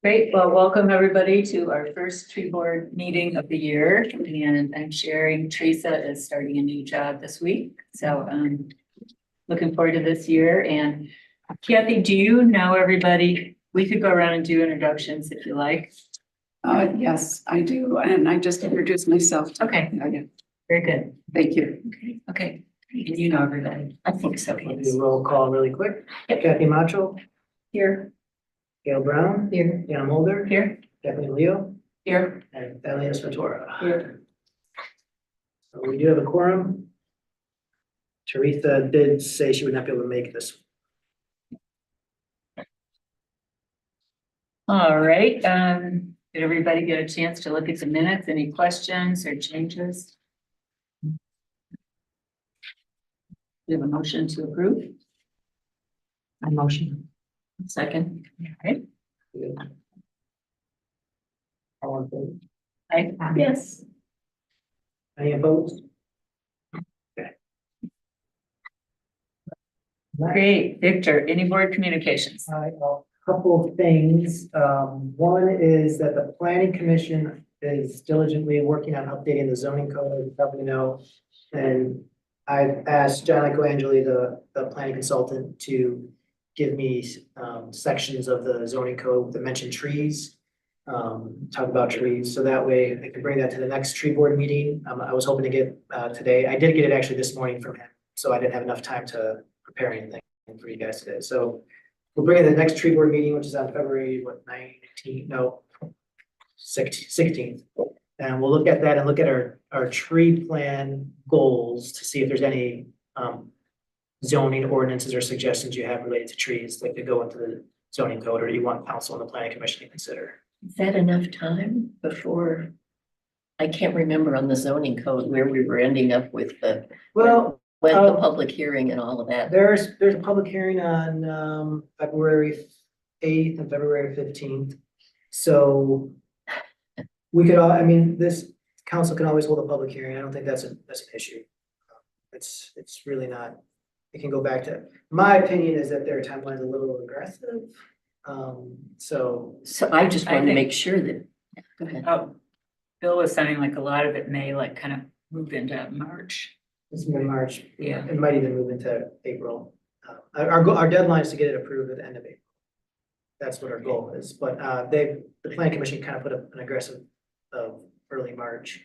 Great. Well, welcome everybody to our first tree board meeting of the year. And I'm sharing Teresa is starting a new job this week. So looking forward to this year. And Kathy, do you know everybody? We could go around and do introductions if you like. Yes, I do. And I just introduced myself. Okay. Yeah. Very good. Thank you. Okay. Okay. And you know everybody. I think so. Do Yes. a roll call really quick. Kathy Macho, Here. Gail Brown, Here. Deanna Mulder, Here. Stephanie Leo, Here. and Elias Ventura. Here. So we do have a quorum. Teresa did say she would not be able to make this. All right. Did everybody get a chance to look at the minutes? Any questions or changes? Do you have a motion to approve? A motion. Second. All right. All in favor? Yes. Any opposed? Great. Victor, any board communications? A couple of things. One is that the planning commission is diligently working on updating the zoning code, as you probably know. And I've asked John Ecoangeli, the planning consultant, to give me sections of the zoning code that mention trees. Talk about trees, so that way I can bring that to the next tree board meeting. I was hoping to get today. I did get it actually this morning from him, so I didn't have enough time to prepare anything for you guys today. So we'll bring it to the next tree board meeting, which is on February, 16th. And we'll look at that and look at our tree plan goals to see if there's any zoning ordinances or suggestions you have related to trees, like to go into the zoning code, or you want council and the planning commission to consider. Is that enough time before? I can't remember on the zoning code where we were ending up with the, Well, when the public hearing and all of that. there's a public hearing on February 8th and February 15th. So we could all, I mean, this council can always hold a public hearing. I don't think that's an issue. It's really not. It can go back to, my opinion is that their timeline is a little aggressive. So So I just I wanted to think- make sure that, go ahead. Bill was sounding like a lot of it may like kind of move into March. it's mid-March. Yeah. It might even move into April. Our deadline is to get it approved at the end of April. That's what our goal is, but the planning commission kind of put up an aggressive of early March.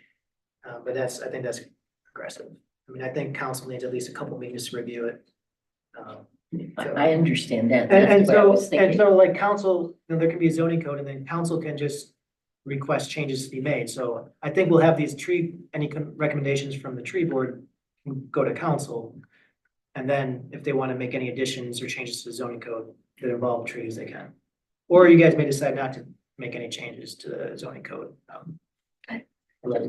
But I think that's aggressive. I mean, I think council needs at least a couple meetings to review it. I understand that. And That's what I was so thinking. like council, there can be a zoning code, and then council can just request changes to be made. So I think we'll have these any recommendations from the tree board can go to council. And then if they want to make any additions or changes to the zoning code that involve trees, they can. Or you guys may decide not to make any changes to the zoning code.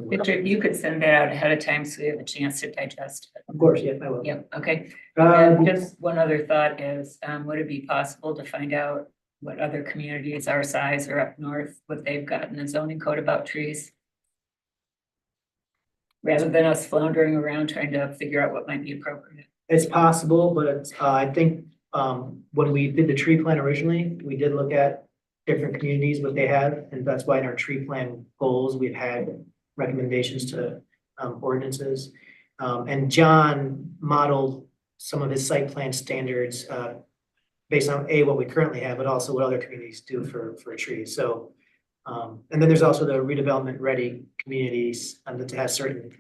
Victor, if you could send that out ahead of time so we have a chance to digest it. Of course, yeah, I will. Yep, okay. Um, And just one other thought is, would it be possible to find out what other communities our size or up north, what they've got in the zoning code about trees? Rather than us floundering around trying to figure out what might be appropriate. It's possible, but it's, I think, when we did the tree plan originally, we did look at different communities, what they have, and that's why in our tree plan goals, we've had recommendations to ordinances. And John modeled some of his site plan standards based on what we currently have, but also what other communities do for trees. So, and then there's also the redevelopment ready communities that has certain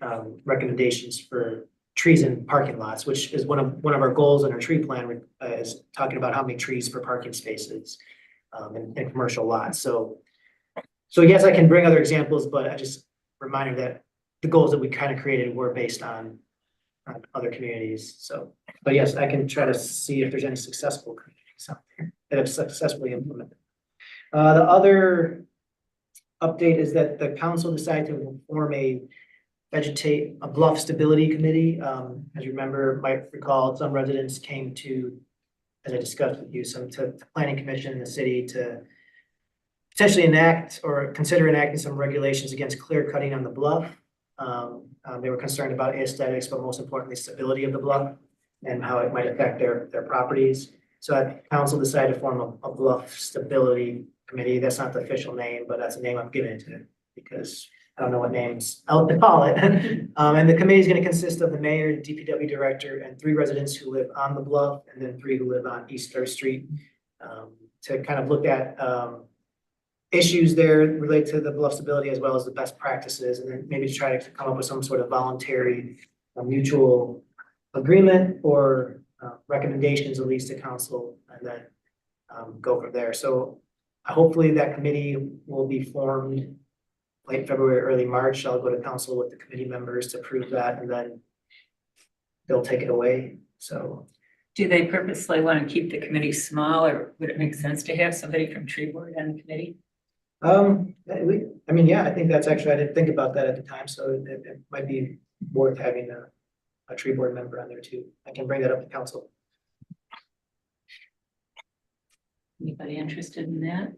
recommendations for trees in parking lots, which is one of our goals in our tree plan is talking about how many trees per parking spaces in commercial lots. So yes, I can bring other examples, but I just reminder that the goals that we kind of created were based on other communities. So, but yes, I can try to see if there's any successful communities out there that have successfully implemented. The other update is that the council decided to form a bluff stability committee. As you remember, might recall, some residents came to, as I discussed with you, to planning commission in the city to potentially enact or consider enacting some regulations against clear cutting on the bluff. They were concerned about aesthetics, but most importantly, stability of the bluff and how it might affect their properties. So council decided to form a bluff stability committee. That's not the official name, but that's the name I'm giving it to because I don't know what names else to call it. And the committee is going to consist of the mayor, DPW director, and 3 residents who live on the bluff, and then 3 who live on East Third Street, to kind of look at issues there related to the bluff stability as well as the best practices, and then maybe to try to come up with some sort of voluntary mutual agreement or recommendations at least to council, and then go from there. So hopefully that committee will be formed late February, early March. I'll go to council with the committee members to approve that, and then they'll take it away. So Do they purposely want to keep the committee small, or would it make sense to have somebody from tree board on the committee? I mean, yeah, I think that's actually, I didn't think about that at the time, so it might be worth having a tree board member on there too. I can bring that up to council. Anybody interested in that?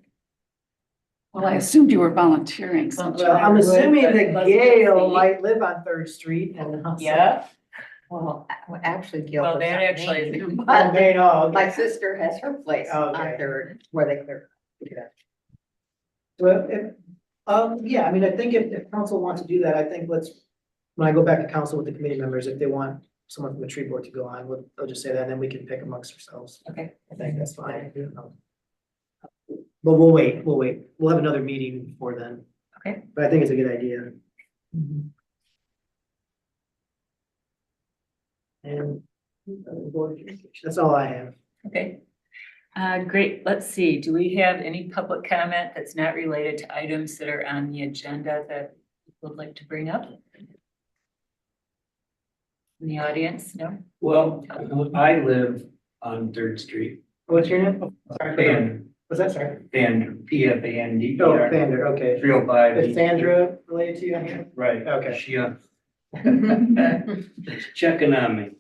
Well, I assumed you were volunteering. Well, Well, I'm assuming that But- Gail might live on Third Street and. Yeah, Well, actually, Gil. well, was that on actually Main, is, Oh, but Maine, oh, my okay. sister has her place on Okay. Third, where they clear. Well, yeah, I mean, I think if council wants to do that, I think when I go back to council with the committee members, if they want someone from the tree board to go on, they'll just say that, and then we can pick amongst ourselves. okay. I think that's fine. But we'll wait. We'll have another meeting before then. Okay. But I think it's a good idea. And that's all I have. Okay. Great. Let's see. Do we have any public comment that's not related to items that are on the agenda that you would like to bring up? In the audience? No? Well, I live on Third Street, What's your name? Oh, sorry, Fan, what's that, sorry? Fan, PFAND. Oh, Sander, okay. 305. Is Sandra related to you on here? Right. Okay. She, checking on me.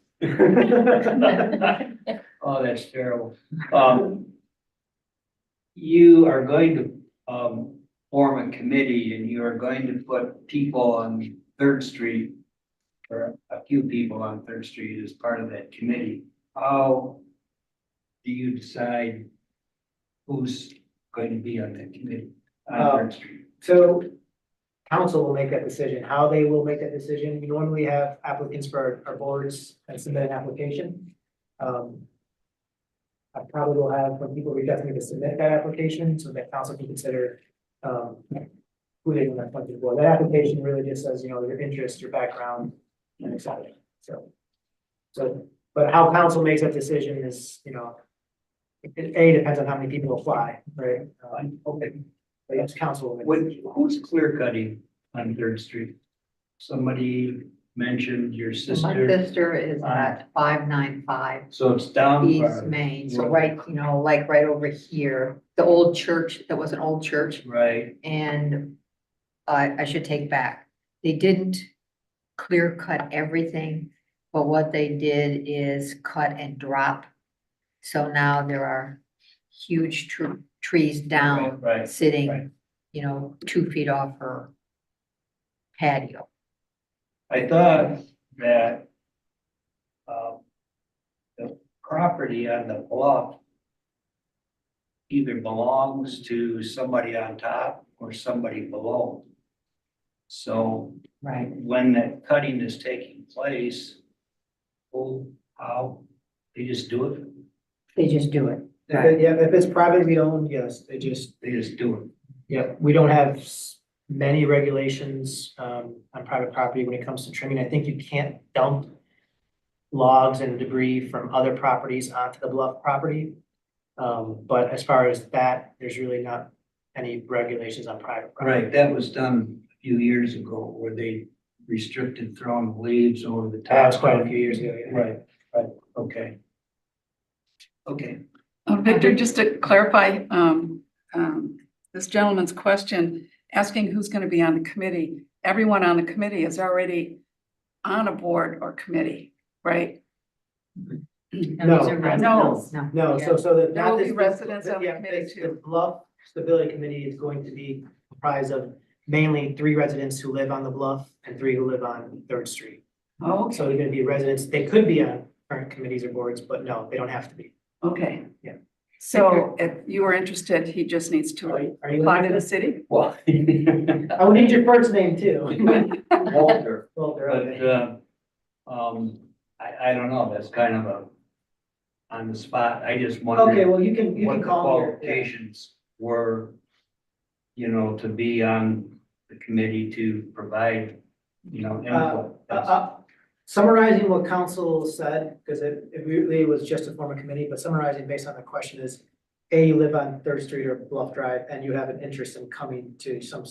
Oh, that's terrible. You are going to, form a committee and you are going to put people on Third Street, or a few people on Third Street as part of that committee. How do you decide who's going to be on that committee on Third Street? So council will make that decision. How they will make that decision, we normally have applicants for our boards that submit an application. I probably will have, when people reach out to me to submit that application, so that council can consider who they want to appoint to the board. That application really just says, your interest, your background, and et cetera. So, but how council makes that decision is, it depends on how many people apply, right? Okay. But yes, council. will make the Who's clear cutting on Third Street? Somebody mentioned your My sister, sister is at 595 so it's down. East Main, so right, like right over here, the old church, that was an old church, Right, and I should take back. They didn't clear cut everything, but what they did is cut and drop. So now there are huge trees down, right, right. sitting, 2 feet off her patio. I thought that the property on the bluff either belongs to somebody on top or somebody below. So Right. when that cutting is taking place, how, they just do it? They just do it. If it's privately owned, yes, They just do it. yeah, we don't have many regulations on private property when it comes to trimming. I think you can't dump logs and debris from other properties onto the bluff property. But as far as that, there's really not any regulations on private property. Right, that was done a few years ago where they restricted throwing leaves over the top. That was quite a few years ago, yeah. Right, okay. Okay, Victor, just to clarify, this gentleman's question, asking who's going to be on the committee. Everyone on the committee is already on a board or committee, right? And No. these are residents. No. No, so that. There will be this- residents on the yeah, committee this- too. The Bluff Stability Committee is going to be comprised of mainly 3 residents who live on the bluff and 3 who live on Third Street. Oh, So they're gonna be residents, they could be on current committees or boards, but no, they don't have to be. okay. Yeah. So if you are interested, he just needs to Are you apply to the interested? city. Well. I would need your first name too. Walter, Walter, but, okay. I don't know, that's kind of a, on the spot, I just Okay, wondered well, you can what the call me. Yeah. qualifications were, you know, to be on the committee to provide, you know, input. Summarizing what council said, because it really was just a form of committee, but summarizing based on the question is, A, you live on Third Street or Bluff Drive, and you have an interest in coming to some,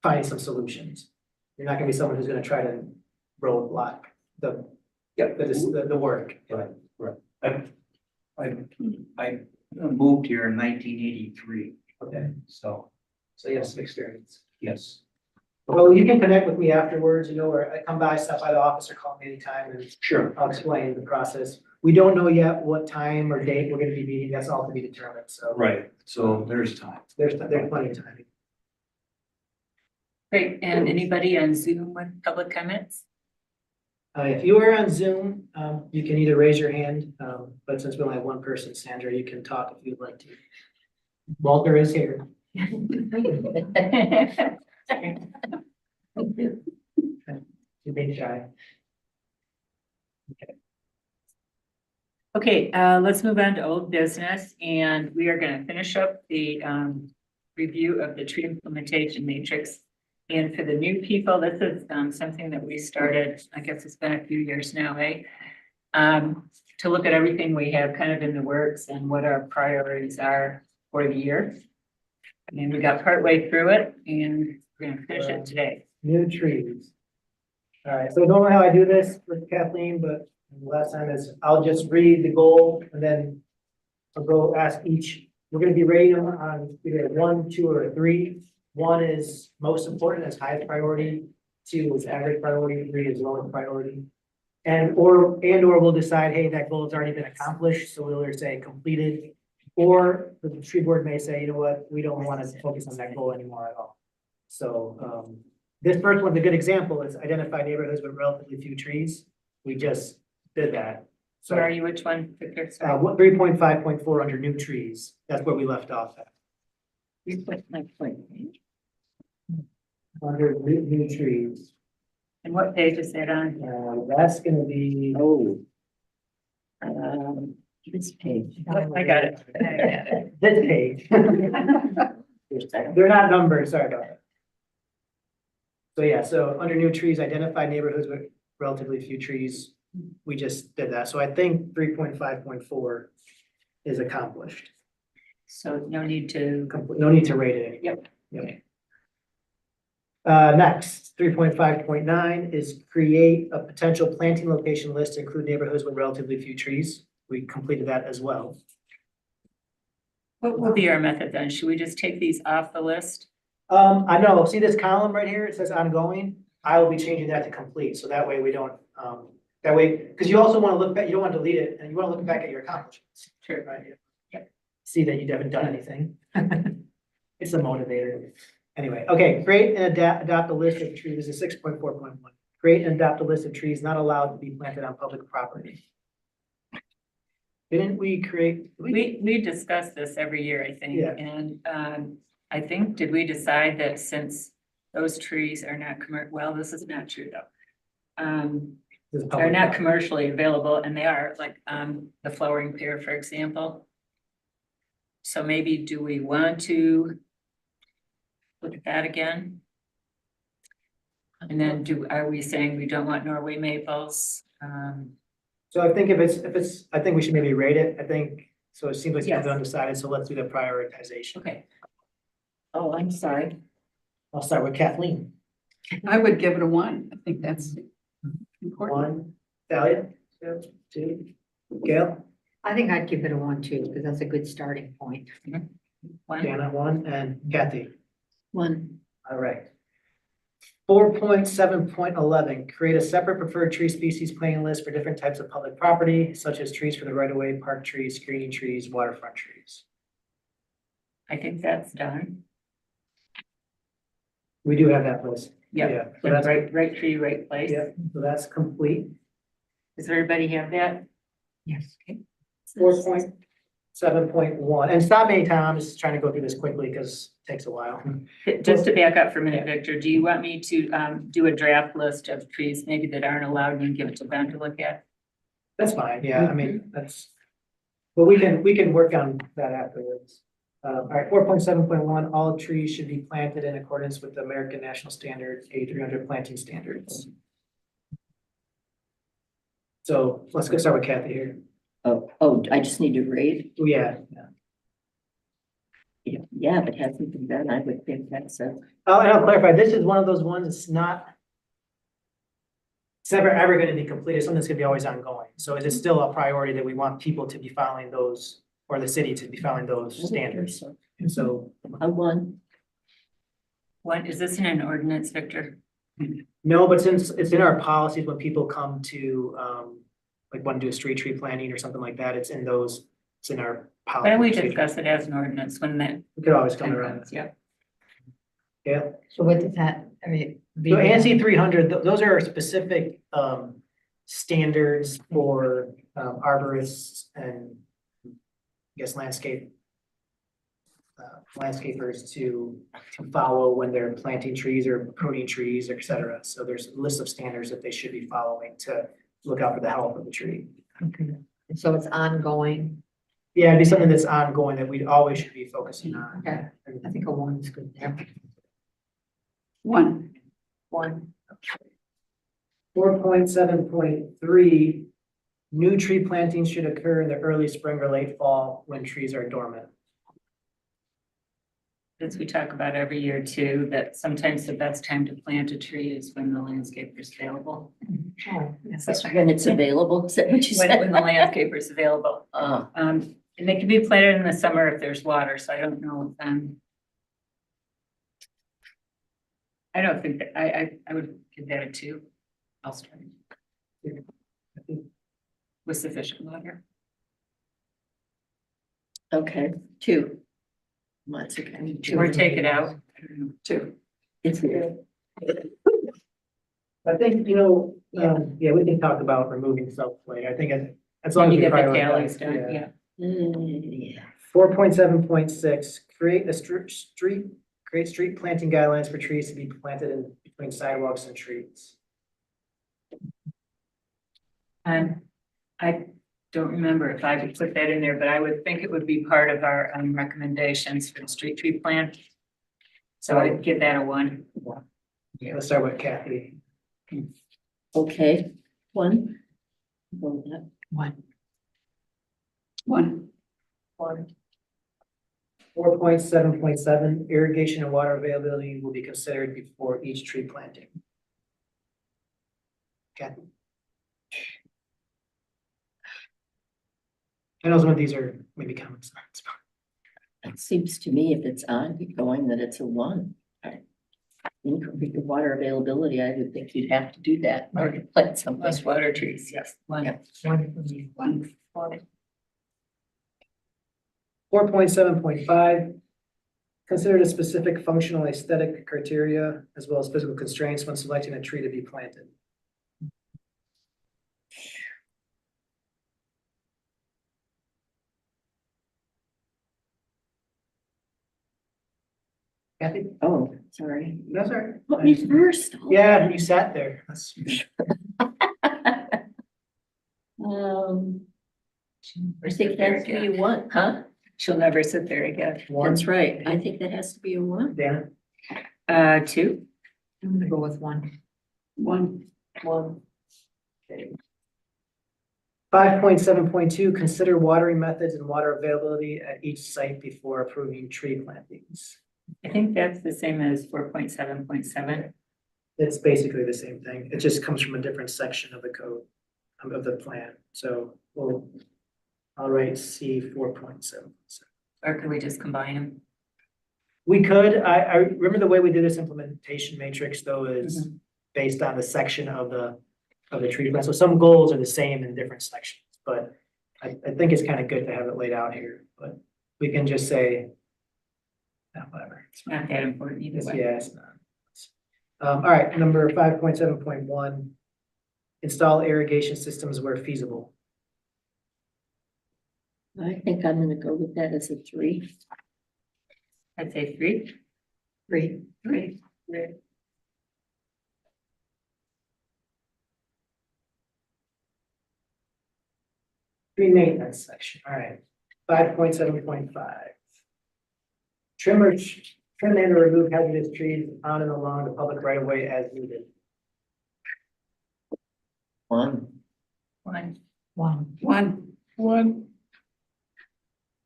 finding some solutions. You're not gonna be someone who's gonna try to roadblock the work. I moved here in 1983, Okay, so, so you have some experience. yes, Well, you can connect with me afterwards, or I come by, stop by the office or call me anytime and sure. I'll explain the process. We don't know yet what time or date we're gonna be meeting, that's all to be determined, so Right, so there's time. there's plenty of time. Great, and anybody on Zoom with public comments? If you are on Zoom, you can either raise your hand, but since we only have one person, Sandra, you can talk if you'd like to. Walter is here. You're being shy. Okay, let's move on to old business, and we are gonna finish up the review of the tree implementation matrix. And for the new people, this is something that we started, I guess it's been a few years now, eh? To look at everything we have kind of in the works and what our priorities are for the year. And we got partway through it, and we're gonna finish it today. New trees. All right, so normally how I do this with Kathleen, but last time is I'll just read the goal and then I'll go ask each, we're gonna be rating them on either 1, 2, or 3. 1 is most important, as highest priority. 2 is average priority, 3 is lowest priority. Or we'll decide, hey, that goal has already been accomplished, so we'll either say completed. Or the tree board may say, you know what, we don't want to focus on that goal anymore at all. So, this first one's a good example, is identify neighborhoods with relatively few trees. We just did that. So are you, which one, Victor? What 3.5.4 under new trees, that's where we left off at. Under new trees, And what page is that on? that's gonna be. Oh. This page. I got it. This page. They're not numbered, sorry about that. So yeah, so under new trees, identify neighborhoods with relatively few trees. We just did that, so I think 3.5.4 is accomplished. So no need to. No need to rate it. Yep. Yep. Next, 3.5.9 is create a potential planting location list to include neighborhoods with relatively few trees. We completed that as well. What will be our method then? Should we just take these off the list? I know, see this column right here? It says ongoing. I will be changing that to complete, so that way we don't, that way, because you also want to look back, you don't want to delete it, and you want to look back at your accomplishments. Sure. Right? Yep. See that you haven't done anything. It's a motivator. Anyway, okay, create and adopt a list of trees. This is 6.4.1. Create and adopt a list of trees not allowed to be planted on public property. Didn't we create? We discuss this every year, I think, Yeah. and I think, did we decide that since those trees are not well, this is not true though. This is They're public not property. commercially available, and they are like the flowering pear, for example. So maybe do we want to look at that again? And then are we saying we don't want Norway maples? So I think if it's, I think we should maybe rate it. I think, so it seems like Yes. it's undecided, so let's do the prioritization. Okay, Oh, I'm sorry. I'll start with Kathleen. I would give it a 1. I think that's important. 1, Thalia, 2, Gail, I think I'd give it a 1 too, because that's a good starting point. one, Jana, 1, and Kathy. 1. All right. 4.7.11, create a separate preferred tree species planting list for different types of public property, such as trees for the right of way, park trees, screening trees, waterfront trees. I think that's done. We do have that list. Yep, Yeah, so that's, right tree, right place. yeah, so that's complete. Does everybody have that? Yes. 4.7.1, and stop me anytime, I'm just trying to go through this quickly because it takes a while. Just to back up for a minute, Victor, do you want me to do a draft list of trees maybe that aren't allowed and give it to them to look at? That's fine, yeah, I mean, that's, but we can work on that afterwards. All right, 4.7.1, all trees should be planted in accordance with the American National Standard, A300 planting standards. So let's go start with Kathy here. Oh, I just need to read. Oh, yeah. Yeah, if it hasn't been done, I would think that's a. Oh, and I'll clarify, this is one of those ones, it's not. It's never ever gonna be completed, something that's gonna be always ongoing, so it is still a priority that we want people to be following those, or the city to be following those standards, and so. I won. What, is this in an ordinance, Victor? No, but since it's in our policies, when people come to, like want to do a street tree planting or something like that, it's in those, it's in our policy. Why don't we discuss it as an ordinance when that We could always come time around, comes, yeah. yeah. So what does that, I mean? So ANSI 300, those are specific, standards for, arborists and I guess landscapers to follow when they're planting trees or pruning trees, et cetera. So there's a list of standards that they should be following to look out for the health of the tree. Okay. And so it's ongoing. Yeah, it'd be something that's ongoing that we always should be focusing on. Okay, I think a one is good there. One. 4.7.3, new tree plantings should occur in the early spring or late fall when trees are dormant. As we talk about every year too, that sometimes the best time to plant a tree is when the landscaper is available. Oh, yes. When it's available, is that what you When said? the landscaper is available. Oh, And they can be planted in the summer if there's water, so I don't know. I don't think that, I would give that a 2. I'll start. With sufficient water. okay, 2. That's okay. Or take it out. I don't know. 2. It's good. I think, yeah, we can talk about removing self-play. I think as long When as you we get the prioritize. tallies done, yeah. Yeah. 4.7.6, create street planting guidelines for trees to be planted in between sidewalks and trees. I don't remember if I would put that in there, but I would think it would be part of our recommendations for the street tree plan. So I'd give that a 1. Yeah, let's start with Kathy. Okay, 1. Go with that. One. 1. 4.7.7, irrigation and water availability will be considered before each tree planting. Kathy? I know some of these are maybe common sense. It seems to me if it's ongoing that it's a 1. I think with the water availability, I would think you'd have to do that or to plant something. Plus water trees, yes. 1. Yeah. One for me. 1. 4.7.5, consider the specific functional aesthetic criteria as well as physical constraints when selecting a tree to be planted. Kathy? Oh, sorry. That's all right. Put me first. Yeah, you sat there. That's- I think that's what you want, huh? She'll never sit there again. One, That's right. I think that has to be a 1. Dan? 2. I'm gonna go with 1. 1. 5.7.2, consider watering methods and water availability at each site before approving tree plantings. I think that's the same as 4.7.7. It's basically the same thing. It just comes from a different section of the code, of the plan. So I'll write C 4.7. Or could we just combine them? We could, I remember the way we did this implementation matrix though is based on the section of the tree plan. So some goals are the same in different sections, but I think it's kind of good to have it laid out here, but we can just say, whatever. It's not that important either way. Yeah, it's not. All right, number 5.7.1. Install irrigation systems where feasible. I think I'm gonna go with that as a 3. I'd say 3. 3. 3. Tree maintenance section, all right. 5.7.5. Trim and or remove hazardous trees on and along the public right of way as needed. 1. 1. 1. 1.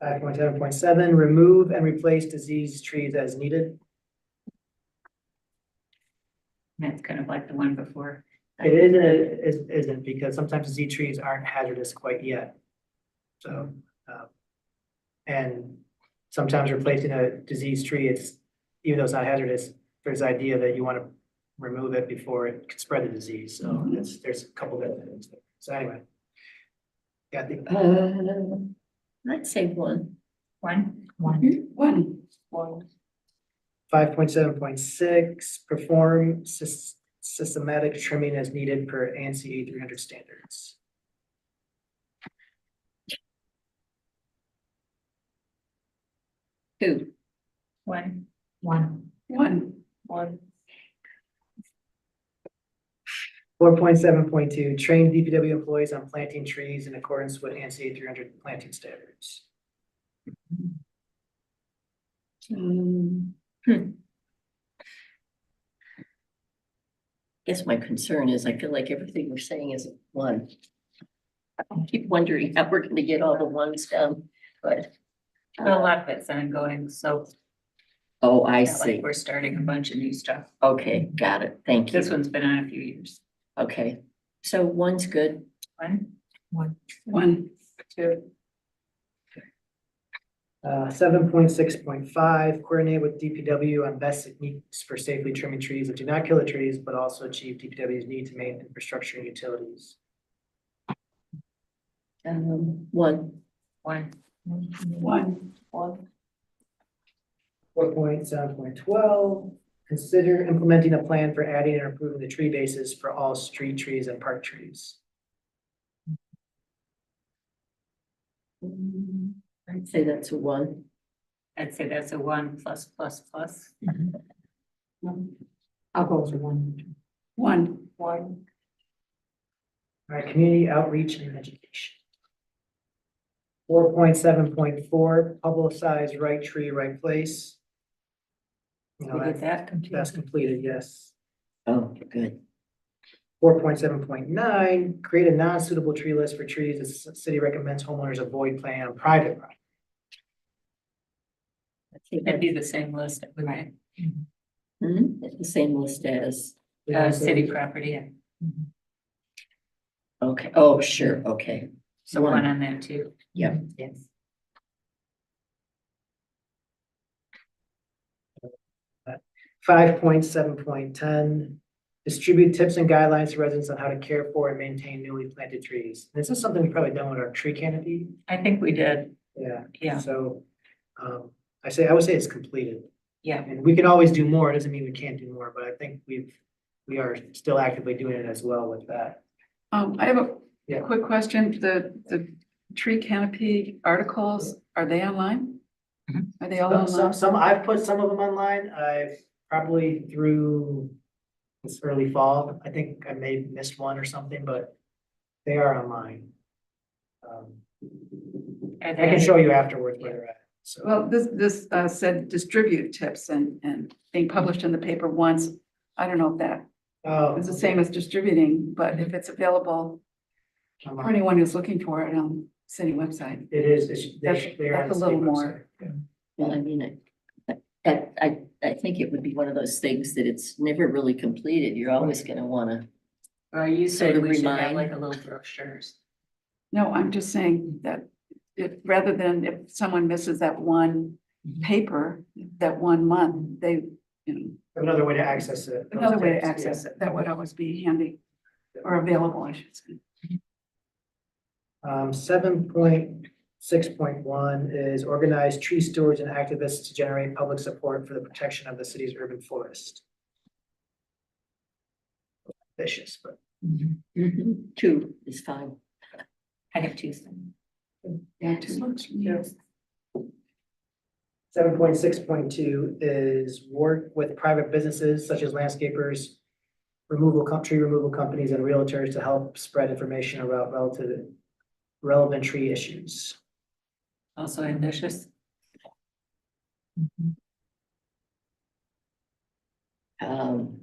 5.7.7, remove and replace diseased trees as needed. That's kind of like the one before. It isn't because sometimes diseased trees aren't hazardous quite yet. So, and sometimes replacing a diseased tree, even though it's not hazardous, there's the idea that you want to remove it before it could spread the disease. So there's a couple of things there. So anyway. Yeah, I think. I'd say 1. 1. 1. 1. 5.7.6, perform systematic trimming as needed per ANSI 300 standards. 2. 1. 1. 1. 1. 4.7.2, train DPW employees on planting trees in accordance with ANSI 300 planting standards. Guess my concern is I feel like everything we're saying is 1. I keep wondering how we're gonna get all the 1s down, but. A lot of it's ongoing, so Oh, I it's not like see. we're starting a bunch of new stuff. Okay, got it. Thank This you. one's been on a few years. Okay, so 1's good. 1. 1. 2. 7.6.5, coordinate with DPW on best techniques for safely trimming trees that do not kill the trees, but also achieve DPW's need to maintain infrastructure and utilities. 1. 1. 1. 4.7.12, consider implementing a plan for adding and improving the tree bases for all street trees and park trees. I'd say that's a 1. I'd say that's a 1 plus plus plus. I'll go with 1. 1. 1. All right, community outreach and education. 4.7.4, publicize right tree, right place. You know, We did that. that's completed, yes. Oh, good. 4.7.9, create a non-suitable tree list for trees as the city recommends homeowners avoid planting on private property. I'd say It'd be the same list, right? It's the same list as, City property, yeah. okay, oh, sure, okay. So 1 on that too. Yeah. Yes. 5.7.10, distribute tips and guidelines to residents on how to care for and maintain newly planted trees. This is something we've probably done with our tree canopy. I think we did. Yeah. Yeah. So, I would say it's completed. Yeah. And we can always do more. It doesn't mean we can't do more, but I think we are still actively doing it as well with that. I have Yeah. a quick question. The tree canopy articles, are they online? Mhm. Are they all online? I've put some of them online. I've probably through this early fall. I think I may have missed one or something, but they are online. I can show you afterwards where they're at. So, Well, this said distribute tips and being published in the paper once. I don't know if that oh, is the same as distributing, but if it's available for anyone who's looking for it on city website. It is, That's- they are on the that's a little state more. website. Yeah. Well, I mean, I think it would be one of those things that it's never really completed. You're always gonna wanna, Are you Sort saying of we should have remind- like a little brochures? No, I'm just saying that if, rather than if someone misses that one paper, that 1 month, they, you know, Another way to access it. another way to access it, that would always be handy or available, I should say. 7.6.1 is organize tree stewards and activists to generate public support for the protection of the city's urban forest. ambitious, but. Mhm. 2 is fine. I have two. Yeah, 2 works for me. 7.6.2 is work with private businesses such as landscapers, tree removal companies and realtors to help spread information about relevant tree issues. Also ambitious. Um,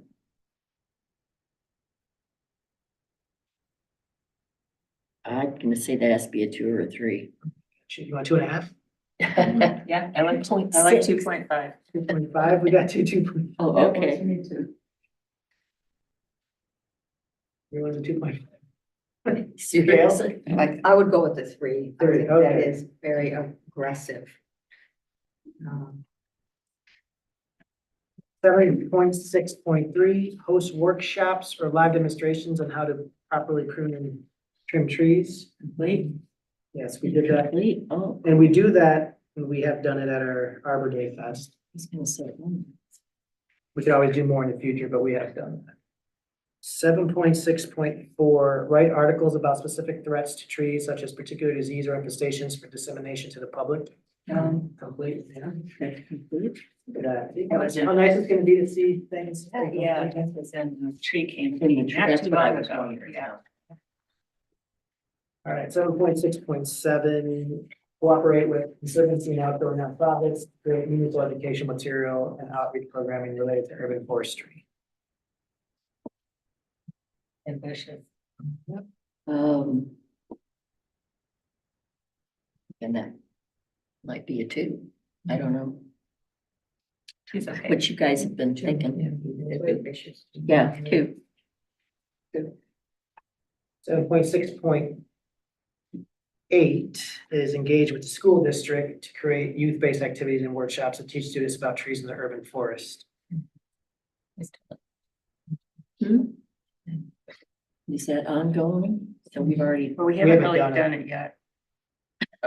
I'm gonna say that has to be a 2 or a 3. You want 2.5? Yeah, I like 2.5. 2.5, we got 2.5. Oh, okay. Me too. Everyone's a 2.5. Seriously? Like, I would go with the 3. I 3, think that okay. is very aggressive. 7.6.3, host workshops or live demonstrations on how to properly prune and trim trees. Complete. Yes, we did that. Complete. Oh, And we do that, and we have done it at our Arbor Day Fest. I was gonna say, mm. We could always do more in the future, but we have done that. 7.6.4, write articles about specific threats to trees such as particular disease or infestations for dissemination to the public. Complete, yeah. That's complete. That was in- How nice it's gonna be to see things. Yeah, that was in the tree campaign, In the tree- not that's too what I long was ago, wondering. yeah. All right, 7.6.7, cooperate with conservancy and outdoor nonprofits, create meaningful education material and outreach programming related to urban forestry. Ambitious. Um. And that might be a 2. I don't know She's okay. what you guys have been thinking. Yeah, 2. 7.6.8 is engage with the school district to create youth-based activities and workshops to teach students about trees in the urban forest. Is that ongoing? So we've already, But we haven't haven't really done it. done it yet.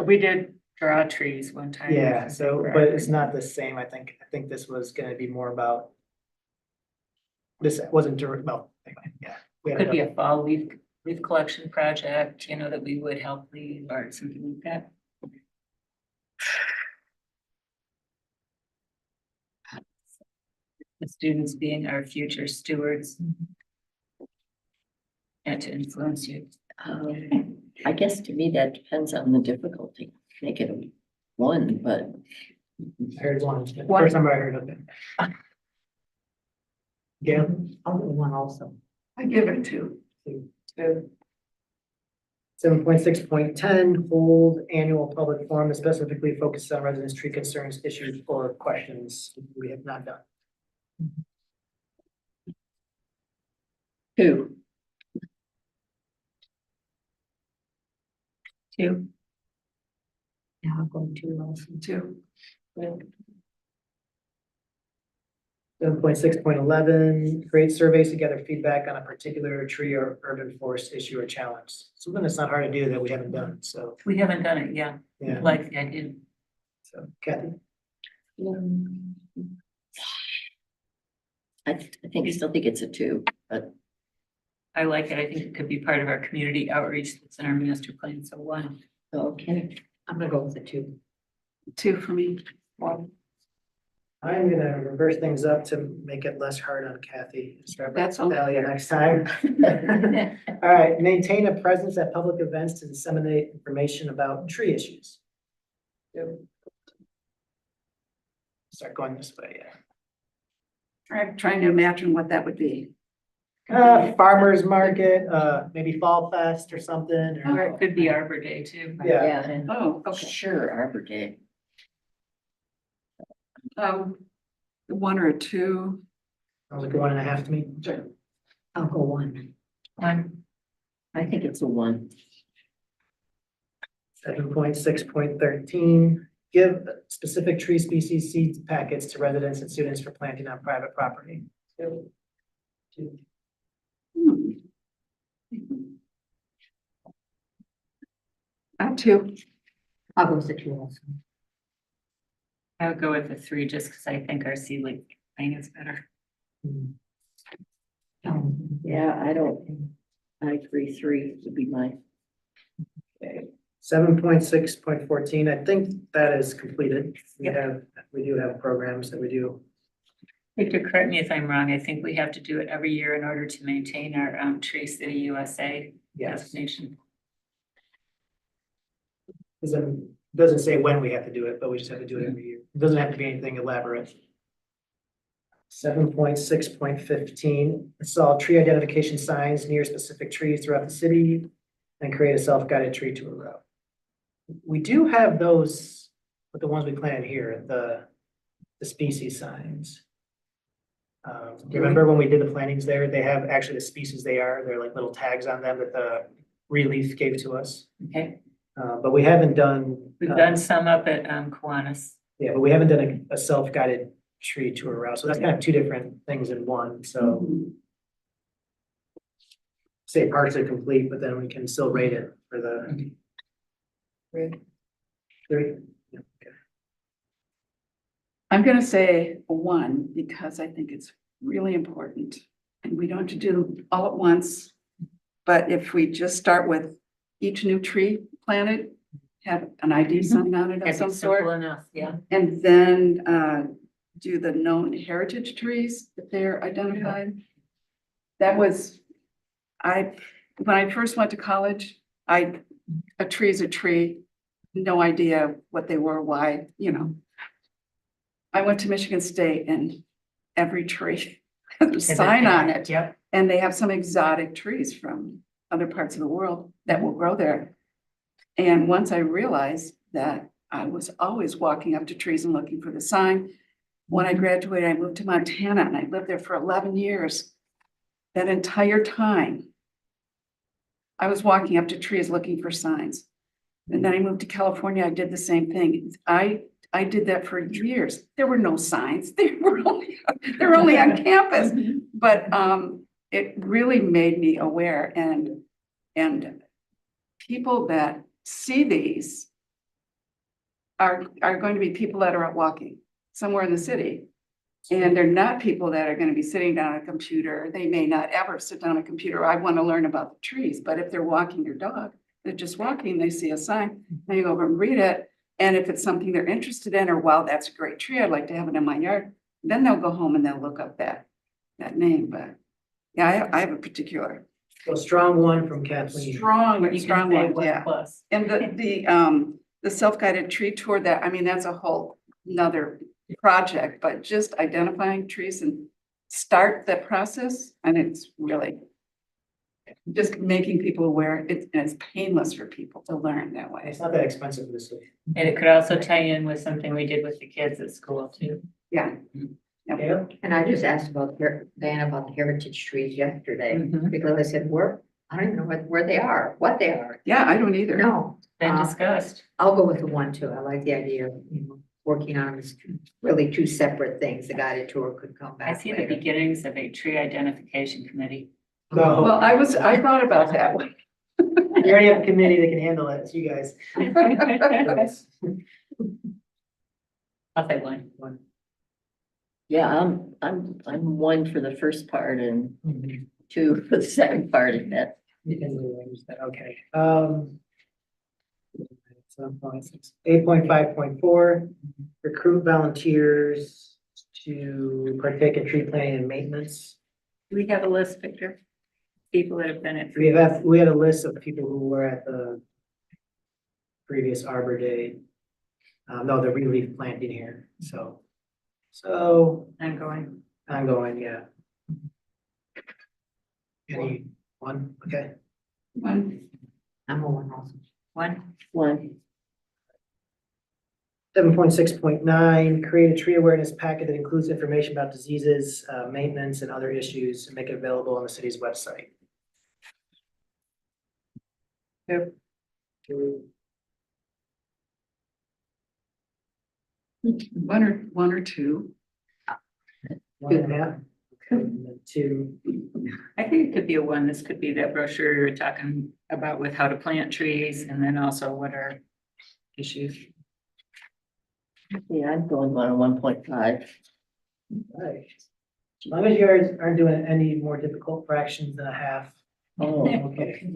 We did draw trees one time. Yeah, so, but it's not the same, I think. I think this was gonna be more about. This wasn't direct, well, anyway, yeah. we haven't Could be done- a fall leaf collection project, you know, that we would help leave or something like that. The students being our future stewards. And to influence you. I guess to me that depends on the difficulty. Make it a 1, but I heard one, first time I heard of it. Gail? I'll do 1 also. I give it 2. 7.6.10, hold annual public forum that specifically focuses on residents' tree concerns, issues, or questions we have not done. 2. 2. Yeah, I'll go 2 also. 2. 7.6.11, create surveys to gather feedback on a particular tree or urban forest issue or challenge. Something that's not hard to do that we haven't done, so, We haven't done it yet, yeah. like the idea. So Kathy? I still think it's a 2, but I like it. I think it could be part of our community outreach that's in our master plan. So 1. okay. I'm gonna go with the 2. 2 for me. 1. I'm gonna reverse things up to make it less hard on Kathy. That's all. Tell you next time. All right, maintain a presence at public events to disseminate information about tree issues. Start going this way, yeah. I'm trying to imagine what that would be. Farmer's market, maybe Fall Fest or something, Or or, it could be Arbor Day too. yeah. Yeah, and Oh, okay. sure, Arbor Day. 1 or a 2. Sounds like a 1.5 to me. I'll go 1. 1. I think it's a 1. 7.6.13, give specific tree species seed packets to residents and students for planting on private property. Two. Hmm. 2. I'll go with the 2 also. I would go with the 3 just because I think our seedling thing is better. Yeah, I agree, 3 would be my. 7.6.14, I think that is completed. We do have programs that we do. Victor, correct me if I'm wrong, I think we have to do it every year in order to maintain our Tree City USA Yes, designation. doesn't say when we have to do it, but we just have to do it every year. It doesn't have to be anything elaborate. 7.6.15, install tree identification signs near specific trees throughout the city and create a self-guided tree tour route. We do have those, with the ones we planted here, the species signs. Remember when we did the plantings there, they have actually the species they are, they're like little tags on them that the Relief gave to us. Okay, But we haven't done. we've done some up at Kiwanis. Yeah, but we haven't done a self-guided tree tour route, so that's kind of two different things in one, so. Say partially complete, but then we can still rate it for the. Great. 3. Yeah, okay. I'm gonna say a 1 because I think it's really important. And we don't have to do them all at once. But if we just start with each new tree planted, have an ID sign on it of That'd some be simple sort. enough, yeah. And then do the known heritage trees if they're identified. That was, when I first went to college, a tree is a tree, no idea what they were, why, I went to Michigan State and every tree has a sign on it. Yep. And they have some exotic trees from other parts of the world that will grow there. And once I realized that I was always walking up to trees and looking for the sign. When I graduated, I moved to Montana and I lived there for 11 years. That entire time, I was walking up to trees looking for signs. And then I moved to California, I did the same thing. I did that for years. There were no signs. They were only on campus. But it really made me aware and people that see these are going to be people that are out walking somewhere in the city. And they're not people that are going to be sitting down at a computer. They may not ever sit down at a computer. I want to learn about the trees, but if they're walking their dog, they're just walking, they see a sign, and you go over and read it. And if it's something they're interested in, or wow, that's a great tree, I'd like to have it in my yard, then they'll go home and they'll look up that name. But yeah, I have a particular So strong 1 from Kathleen. strong You can one, say 1 yeah. plus. And the self-guided tree tour that's a whole nother project, but just identifying trees and start that process. And it's really just making people aware and it's painless for people to learn that way. It's not that expensive this way. And it could also tie in with something we did with the kids at school too. Yeah. Yeah, And I just asked Diana about the heritage trees yesterday, Mhm. because I said, I don't even know where they are, what they are. Yeah, I don't either. No, Been discussed. I'll go with the 1 too. I like the idea of, working on this, really 2 separate things. The guided tour could come back I see the later. beginnings of a tree identification committee. no, Well, I thought about that one. you already have a committee that can handle it, it's you guys. I'll say 1. 1. Yeah, I'm 1 for the first part and 2 for the second part of that. You can rearrange that, okay. 8.5.4, recruit volunteers to partake in tree planting and maintenance. Do we have a list, Victor? People that have been at. We had a list of people who were at the previous Arbor Day. No, the relief planting here, so Ongoing. yeah. Any 1, okay. One. I'm a 1 also. 1. 1, 7.6.9, create a tree awareness packet that includes information about diseases, maintenance, and other issues, and make it available on the city's website. Yep. 1 or 2. 1.5. And then 2. I think it could be a 1. This could be that brochure you're talking about with how to plant trees and then also what are issues. yeah, I'm going on a 1.5. Right. As long as you guys aren't doing any more difficult fractions than a half. Oh, Okay.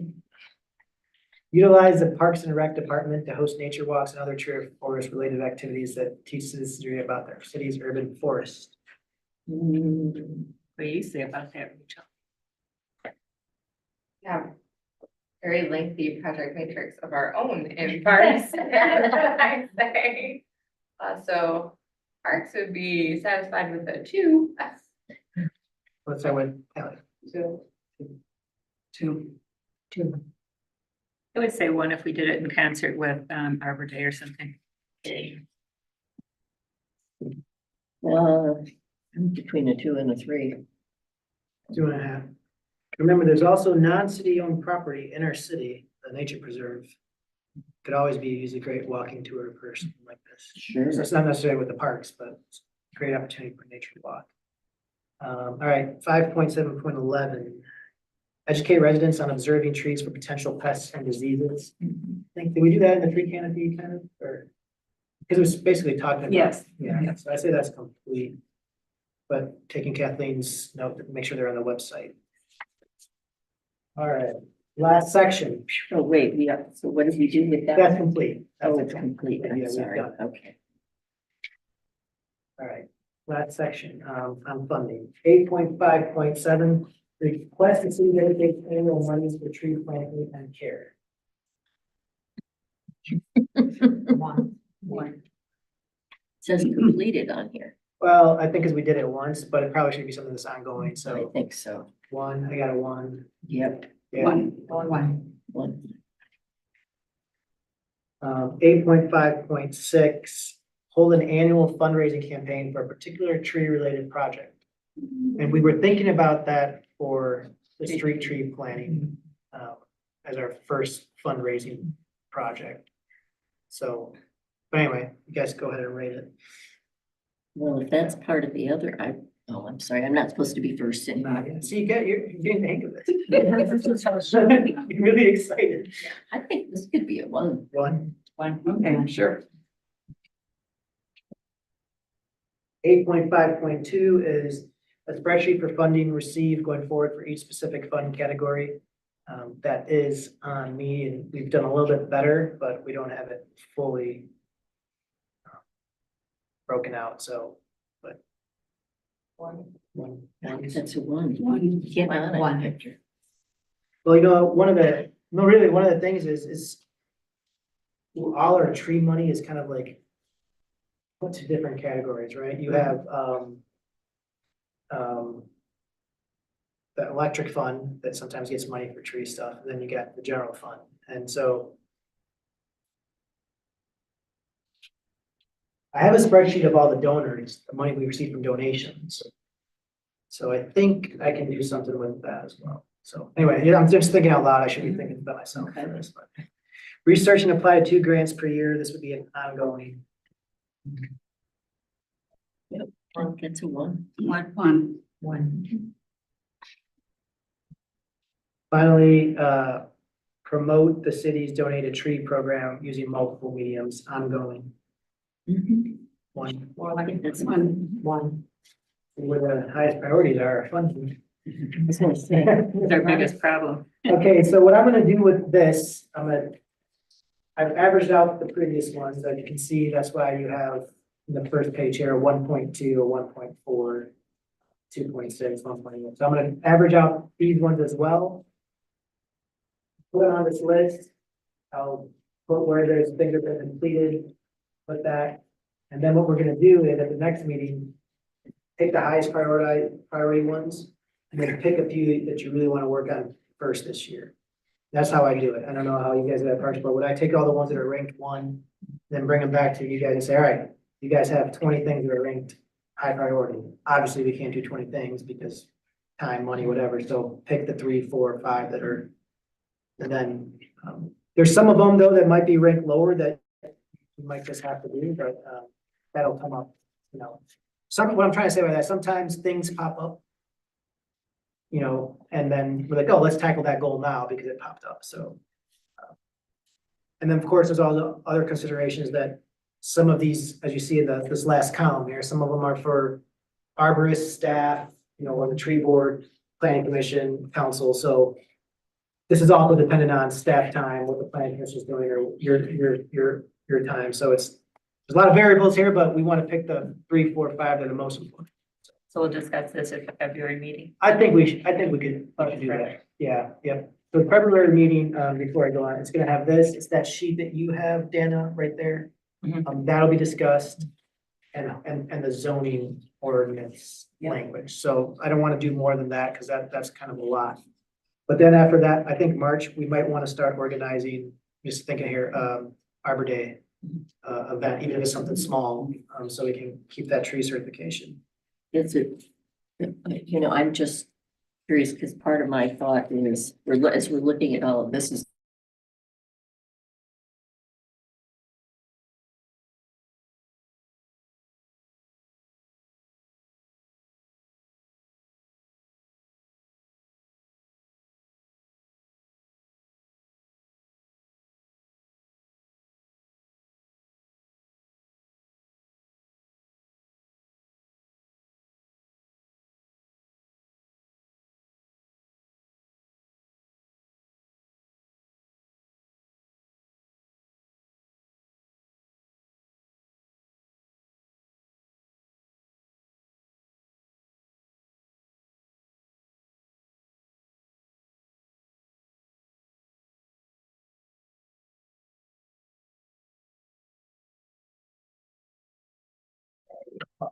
Utilize the Parks and Rec Department to host nature walks and other tree or forest related activities that teach citizenry about their city's urban forest. Mm, What do you say about that, Rachel? Have very lengthy project matrix of our own in parks. I'd say. So parks would be satisfied with a 2. Let's start with Kelly. So Two. I would say 1 if we did it in concert with Arbor Day or something. I'm between a 2 and a 3. 2.5. Remember, there's also non-city owned property in our city, the nature preserve. Could always be used a great walking tour for something like this. Sure. So it's not necessarily with the parks, but it's a great opportunity for nature to walk. All right, 5.7.11. Educate residents on observing trees for potential pests and diseases. I think, did we do that in the tree canopy kind of, or? Because it was basically talking about. Yes. Yeah, so I say that's complete. But taking Kathleen's note, to make sure they're on the website. All right, last section, Oh, wait, so what did we do with that? that's complete. Oh, That's it's it. complete. Yeah, I'm we've sorry. done it. Okay. All right, last section, on funding, 8.5.7, request the city dedicate annual monies for tree planting and care. One. Says completed on here. Well, I think as we did it once, but it probably should be something that's ongoing, I so think so. 1, I got a 1. Yep, Yeah. One. 1. 8.5.6, hold an annual fundraising campaign for a particular tree-related project. And we were thinking about that for the street tree planting, as our first fundraising project. So, but anyway, you guys go ahead and rate it. Well, if that's part of the other, I'm sorry, I'm not supposed to be first in. See, you're getting the hang of it. You're really excited. I think this could be a 1. 1. Okay, sure. 8.5.2 is a spreadsheet for funding received going forward for each specific fund category. That is on me, and we've done a little bit better, but we don't have it fully broken out, so, but. One. That's a 1. One. Get on it, One. Victor. Well, one of the things is all our tree money is kind of like put to different categories, right? You have, the electric fund that sometimes gets money for tree stuff, and then you got the general fund, and so. I have a spreadsheet of all the donors, the money we receive from donations. So I think I can do something with that as well. So anyway, yeah, I'm just thinking out loud. I should be thinking about myself for this, but. Research and apply to 2 grants per year. This would be an ongoing. That's a 1. One. Finally, promote the city's donated tree program using multiple mediums, ongoing. Mhm. 1, I think that's One. where the highest priorities are funding. I was gonna say. It's our biggest problem. Okay, so what I'm gonna do with this, I've averaged out the previous ones, as you can see, that's why you have in the first page here, 1.2, 1.4, 2.6, 1.1. So I'm gonna average out these ones as well. Put it on this list. I'll put where there's things that have been completed, put that. And then what we're gonna do is at the next meeting, take the highest priority ones, and then pick a few that you really wanna work on first this year. That's how I do it. I don't know how you guys have Parks Board. Would I take all the ones that are ranked 1, then bring them back to you guys and say, all right, you guys have 20 things that are ranked high priority. Obviously, we can't do 20 things because time, money, whatever. So pick the 3, 4, 5 that are. And then, there's some of them though that might be ranked lower that you might just have to do, but, that'll come up, you know. What I'm trying to say by that, sometimes things pop up. You know, and then we're like, oh, let's tackle that goal now because it popped up, so. And then, of course, there's all the other considerations that some of these, as you see in this last column here, some of them are for arborists, staff, or the tree board, planning commission, council, so this is also dependent on staff time, what the planning commission is doing, or your time, so there's a lot of variables here, but we want to pick the 3, 4, 5 that are the most important. So we'll discuss this at the February meeting. I think we could do that, yeah, yep. So the February meeting, before I go on, it's gonna have this, it's that sheet that you have, Dana, right there. Mhm. That'll be discussed, and the zoning ordinance Yeah. language, so I don't wanna do more than that, cause that's kind of a lot. But then after that, I think March, we might wanna start organizing, just thinking here, Arbor Day event, even if it's something small, so we can keep that tree certification. Is it, I'm just curious, because part of my thought is, as we're looking at all of this is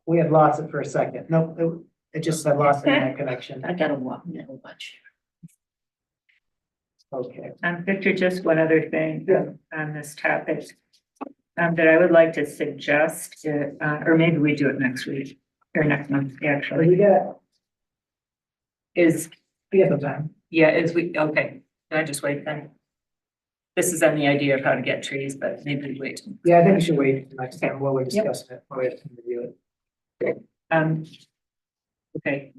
We had lost it for a second. Nope, it just said lost internet connection. I gotta watch. Okay. Victor, just one other thing on this topic. That I would like to suggest, or maybe we do it next week or next month, actually, We got is, some time. yeah, okay, can I just wait then? This is on the idea of how to get trees, but maybe we wait. Yeah, I think we should wait till next time while we're discussing it, while we have to review it. Okay.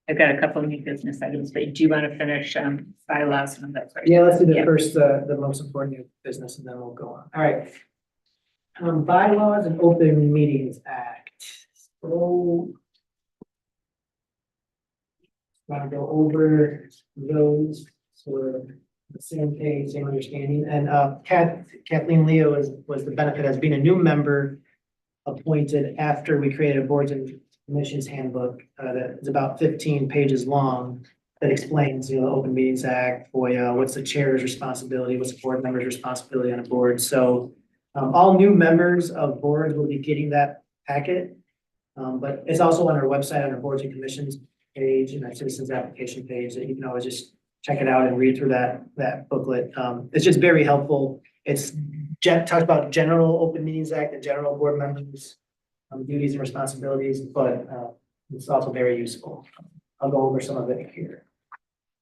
I've got a couple of new business items, but do you want to finish, bylaws and that first? Yeah, let's do the Yeah. first, the most important new business, and then we'll go on. All right. Bylaws and Open Meetings Act. So want to go over those, so we're on the same page, same understanding, and Kathleen Leo was the benefit as being a new member appointed after we created a boards and commissions handbook that is about 15 pages long that explains, the Open Meetings Act, FOIA, what's the chair's responsibility, what's the board member's responsibility on a board. So all new members of boards will be getting that packet. But it's also on our website, on our boards and commissions page and our citizens application page, that you can always just check it out and read through that booklet. It's just very helpful. It's talks about general Open Meetings Act and general board members' duties and responsibilities, but it's also very useful. I'll go over some of it here.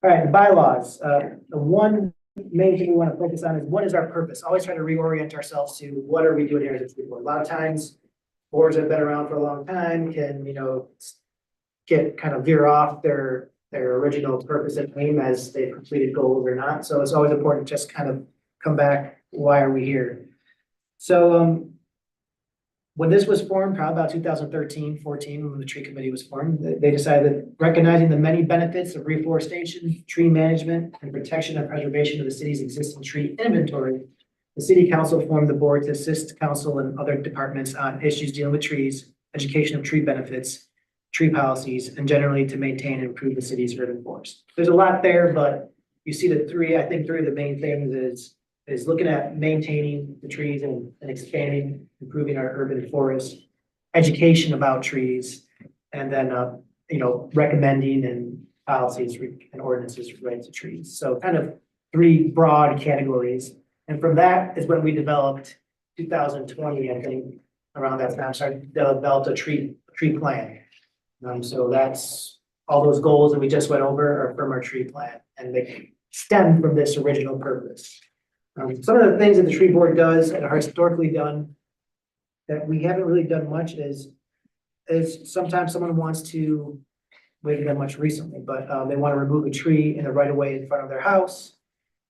All right, the bylaws. The one main thing we want to focus on is, what is our purpose? Always try to reorient ourselves to what are we doing here as a school board. A lot of times, boards that have been around for a long time can, get kind of veer off their original purpose and aim as they've completed goals or not. So it's always important to just kind of come back. Why are we here? So, when this was formed, probably about 2013, 14, when the tree committee was formed, they decided that recognizing the many benefits of reforestation, tree management, and protection and preservation of the city's existing tree inventory, the city council formed the board to assist council and other departments on issues dealing with trees, education of tree benefits, tree policies, and generally to maintain and improve the city's urban forest. There's a lot there, but you see three of the main things is looking at maintaining the trees and expanding, improving our urban forest, education about trees, and then, recommending and policies and ordinances related to trees. So kind of three broad categories. And from that is when we developed 2020, I think, around that time, developed a tree plan. So that's all those goals that we just went over are from our tree plan, and they stem from this original purpose. Some of the things that the tree board does and are historically done that we haven't really done much is sometimes someone wants to, we haven't done much recently, but they want to remove a tree in the right of way in front of their house.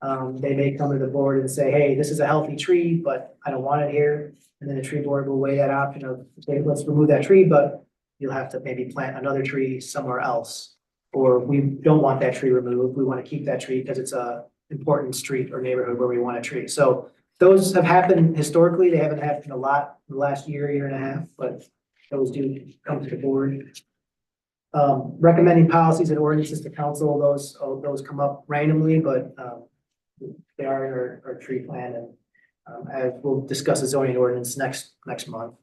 They may come to the board and say, hey, this is a healthy tree, but I don't want it here. And then the tree board will weigh that option of, okay, let's remove that tree, but you'll have to maybe plant another tree somewhere else. Or we don't want that tree removed, we want to keep that tree because it's a important street or neighborhood where we want a tree. So those have happened historically, they haven't happened a lot in the last year and a half, but those do come to the board. Recommending policies and ordinances to council, those come up randomly, but, they are in our tree plan and, as we'll discuss the zoning ordinance next month.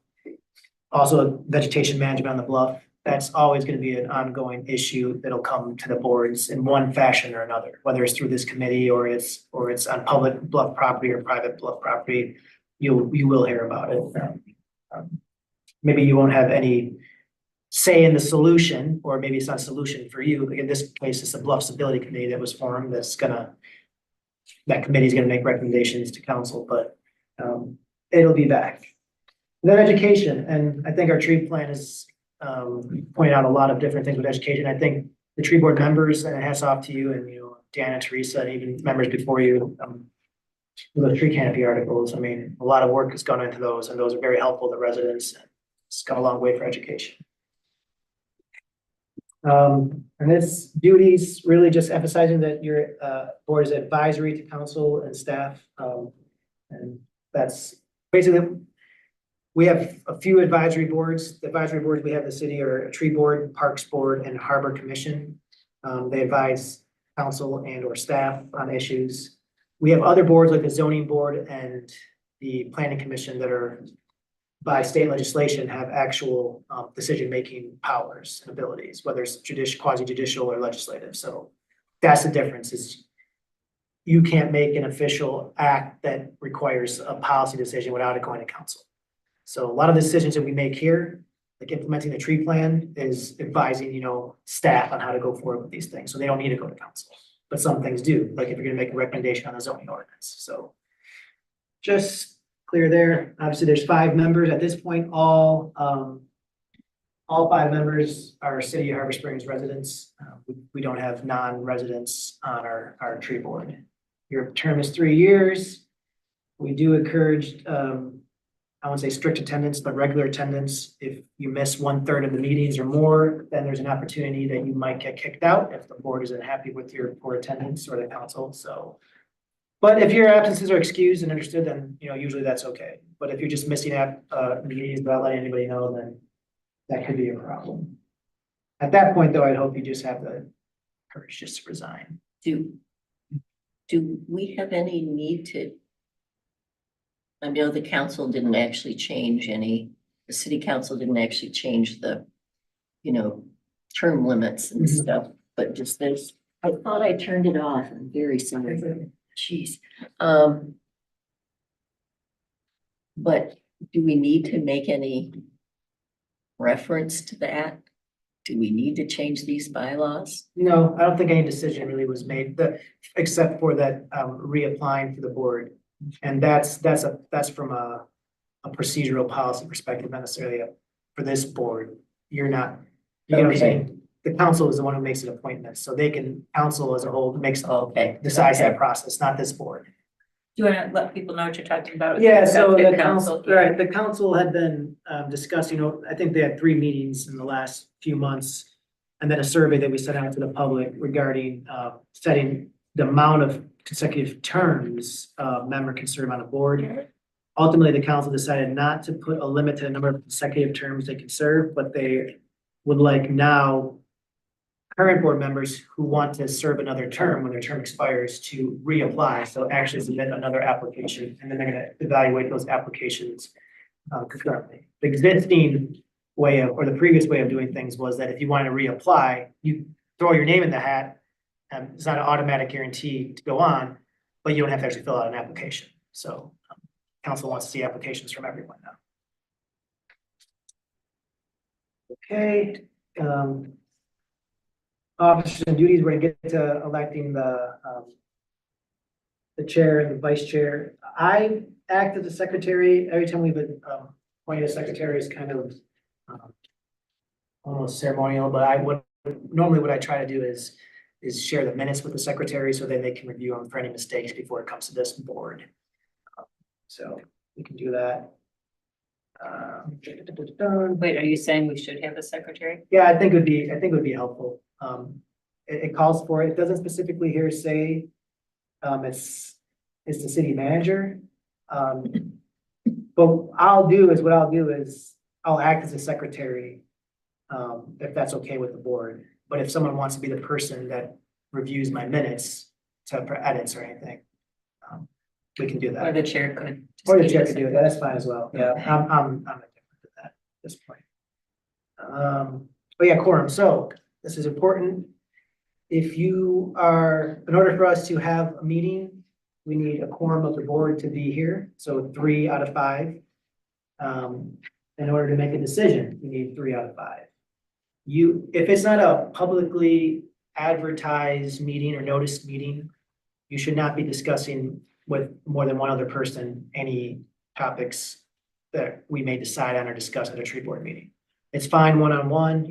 Also, vegetation management on the bluff, that's always gonna be an ongoing issue that'll come to the boards in one fashion or another, whether it's through this committee or it's on public bluff property or private bluff property, you will hear about it. Maybe you won't have any say in the solution, or maybe it's not a solution for you. In this case, it's a bluff stability committee that was formed that committee is gonna make recommendations to council, but it'll be back. Then education, and I think our tree plan is pointed out a lot of different things with education. I think the tree board members, and hats off to you and, Dan and Teresa, and even members before you, the tree canopy articles, I mean, a lot of work has gone into those, and those are very helpful to residents. It's gone a long way for education. And its duties really just emphasizing that your board is advisory to council and staff. And that's basically, we have a few advisory boards. The advisory boards we have in the city are a tree board, parks board, and harbor commission. They advise council and or staff on issues. We have other boards like the zoning board and the planning commission that are by state legislation have actual decision-making powers and abilities, whether it's quasi-judicial or legislative. So that's the difference is you can't make an official act that requires a policy decision without it going to council. So a lot of the decisions that we make here, like implementing the tree plan, is advising, staff on how to go forward with these things. So they don't need to go to council, but some things do, like if you're gonna make a recommendation on a zoning ordinance. So just clear there. Obviously, there's 5 members at this point. All 5 members are City of Harbor Springs residents. We don't have non-residents on our tree board. Your term is 3 years. We do encourage, I won't say strict attendance, but regular attendance. If you miss 1/3 of the meetings or more, then there's an opportunity that you might get kicked out if the board isn't happy with your poor attendance or the council. So, but if your absences are excused and understood, then, usually that's okay. But if you're just missing meetings without letting anybody know, then that could be a problem. At that point, though, I'd hope you just have the courage just to resign. Do we have any need to? I know the council didn't actually change the city council didn't actually change the, term limits and stuff, but just this, I thought I turned it off. I'm very sorry. Jeez. But do we need to make any reference to that? Do we need to change these bylaws? No, I don't think any decision really was made, except for that reapplying for the board. And that's from a procedural policy perspective, not necessarily for this board. You're not, you know what I'm saying? The council is the one who makes an appointment, so council as a whole decides that process, not this board. Do you want to let people know what you're talking about? Yeah, so That's the good council, right, the council had been discussed, I think they had 3 meetings in the last few months. And then a survey that we sent out to the public regarding setting the amount of consecutive terms a member can serve on a board. Ultimately, the council decided not to put a limit to the number of consecutive terms they can serve, but they would like now current board members who want to serve another term when their term expires to reapply. So actually submit another application, and then they're gonna evaluate those applications concurrently. The existing way or the previous way of doing things was that if you want to reapply, you throw your name in the hat. It's not an automatic guarantee to go on, but you don't have to actually fill out an application. So council wants to see applications from everyone now. Okay. Officers and duties, we're gonna get to electing the chair and the vice chair. I act as the secretary. Every time we've been appointed a secretary is kind of almost ceremonial, but normally what I try to do is share the minutes with the secretary so that they can review them for any mistakes before it comes to this board. So we can do that. Wait, are you saying we should have a secretary? Yeah, I think it would be helpful. It calls for it. It doesn't specifically here say, it's the city manager. But what I'll do is I'll act as a secretary, if that's okay with the board. But if someone wants to be the person that reviews my minutes for edits or anything, we can do Or that. the chair could. just Or the be chair the could do it. That's fine as well. Yeah, I'm indifferent to that at this point. But yeah, quorum. So this is important. If you are, in order for us to have a meeting, we need a quorum of the board to be here, so 3 out of 5. In order to make a decision, you need 3 out of 5. If it's not a publicly advertised meeting or noticed meeting, you should not be discussing with more than one other person any topics that we may decide on or discuss at a tree board meeting. It's fine one-on-one,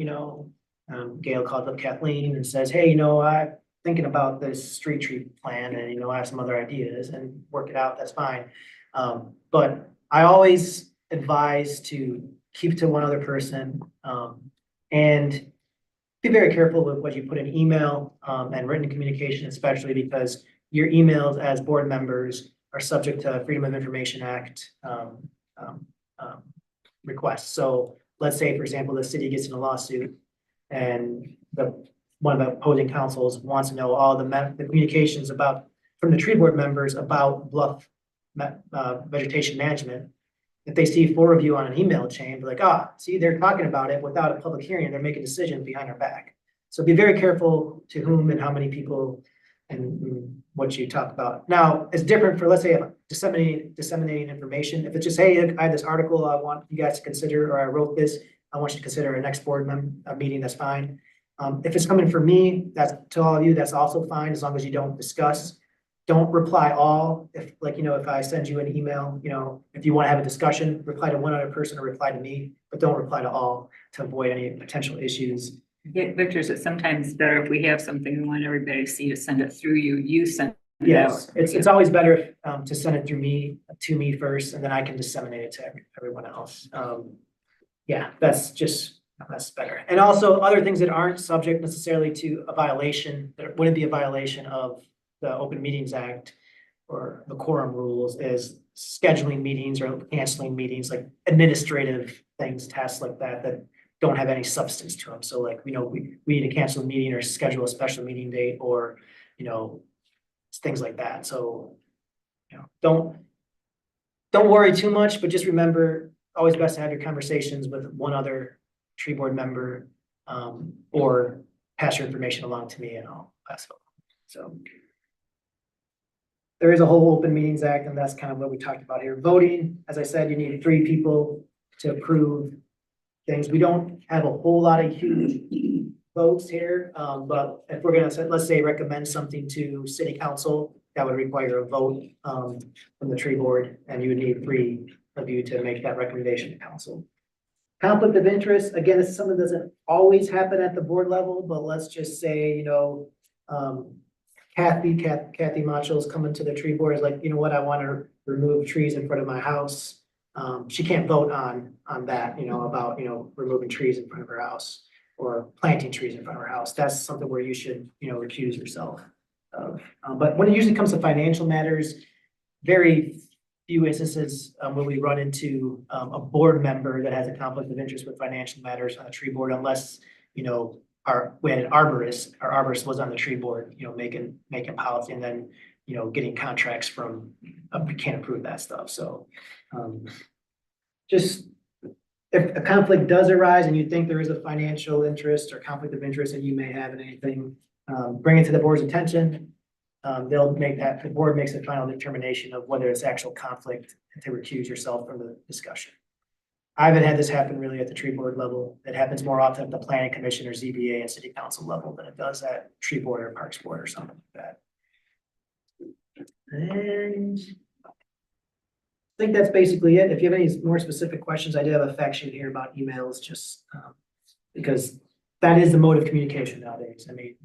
Gail calls up Kathleen and says, hey, I'm thinking about this street tree plan and, I have some other ideas and work it out, that's fine. But I always advise to keep to one other person, and be very careful with what you put in email, and written communication, especially because your emails as board members are subject to Freedom of Information Act, requests. So let's say, for example, the city gets in a lawsuit and one of the opposing councils wants to know all the communications from the tree board members about bluff vegetation management. If they see 4 of you on an email chain, they're like, see, they're talking about it without a public hearing, they're making decisions behind our back. So be very careful to whom and how many people and what you talk about. Now, it's different for, let's say, disseminating information. If it's just, hey, I have this article I want you guys to consider, or I wrote this, I want you to consider a next board meeting, that's fine. If it's coming from me, that's to all of you, that's also fine, as long as you don't discuss. Don't reply all. If if I send you an email, if you want to have a discussion, reply to one other person or reply to me, but don't reply to all to avoid any potential issues. Yeah, Victor, it's sometimes better if we have something we want everybody to see, to send it through you, you send it out. Yes, it's always better to send it to me first, and then I can disseminate it to everyone else. Yeah, that's better. And also other things that aren't subject necessarily to a violation, that wouldn't be a violation of the Open Meetings Act or the quorum rules, is scheduling meetings or canceling meetings, like administrative things, tasks like that, that don't have any substance to them. So we need to cancel a meeting or schedule a special meeting date, or, things like that. So, don't worry too much, but just remember, always best to have your conversations with one other tree board member, or pass your information along to me and I'll pass it on. So there is a whole Open Meetings Act, and that's kind of what we talked about here. Voting, as I said, you need 3 people to approve things. We don't have a whole lot of huge votes here, but if we're gonna, let's say, recommend something to city council, that would require a vote from the tree board, and you would need 3 of you to make that recommendation to council. Conflict of interest, again, this is something that doesn't always happen at the board level, but let's just say, Kathy Macho's coming to the tree board, is like, I want to remove trees in front of my house. She can't vote on that, about, removing trees in front of her house or planting trees in front of her house. That's something where you should, recuse yourself of. But when it usually comes to financial matters, very few instances when we run into a board member that has a conflict of interest with financial matters on a tree board, unless, we had an arborist, our arborist was on the tree board, making policy, and then, getting contracts from, we can't approve that stuff. So just if a conflict does arise and you think there is a financial interest or conflict of interest that you may have in anything, bring it to the board's attention. They'll make the board makes a final determination of whether it's actual conflict to recuse yourself from the discussion. I haven't had this happen really at the tree board level. It happens more often at the planning commission or ZBA and city council level than it does at tree board or parks board or something like that. And I think that's basically it. If you have any more specific questions, I did have a fact sheet here about emails, just because that is the mode of communication nowadays. I mean,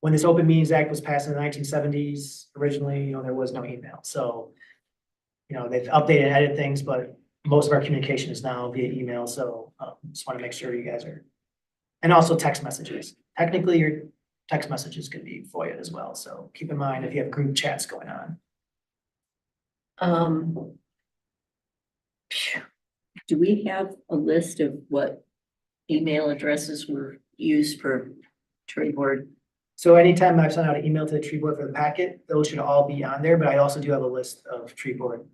when this Open Meetings Act was passed in the 1970s, originally, there was no email. So, they've updated and edited things, but most of our communication is now via email, so just want to make sure you guys are. And also text messages. Technically, your text messages can be FOIA as well, so keep in mind if you have group chats going on. Do we have a list of what email addresses were used for tree board? So anytime I've sent out an email to the tree board for the packet, those should all be on there, but I also do have a list of tree board.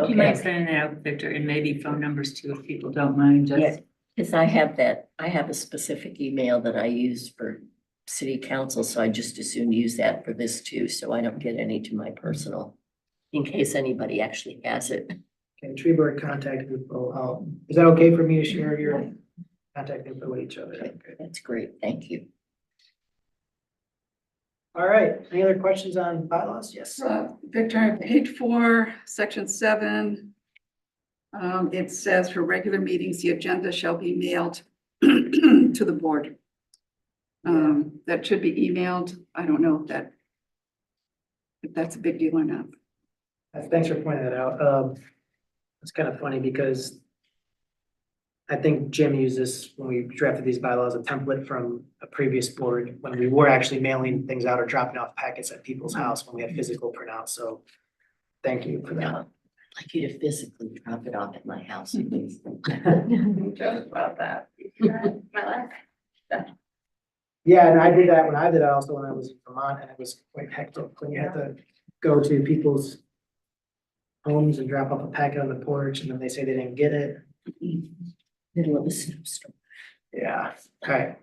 You might send it out, Victor, and maybe phone numbers too, if people don't mind, Yeah, just. because I have a specific email that I use for city council, so I just as soon use that for this too, so I don't get any to my personal, in case anybody actually has it. Okay, tree board contact info. Is that okay for me to share your contact info with each other? Okay, that's great, thank you. All right, any other questions on bylaws? Yes. Victor, on page 4, section 7. It says for regular meetings, the agenda shall be mailed to the board. That should be emailed. I don't know if that's a big deal or not. Thanks for pointing that out. It's kind of funny because I think Jim used this when we drafted these bylaws, a template from a previous board when we were actually mailing things out or dropping off packets at people's house when we had physical printouts. So thank you for Yeah, that. I'd like you to physically drop it off at my house, please. Joke about that. My life. Yeah, and I did that when I did it also when I was in Vermont, and it was quite hectic when you had to go to people's homes and drop off a packet on the porch, and then they say they didn't get it. Middle of a snowstorm. Yeah, okay.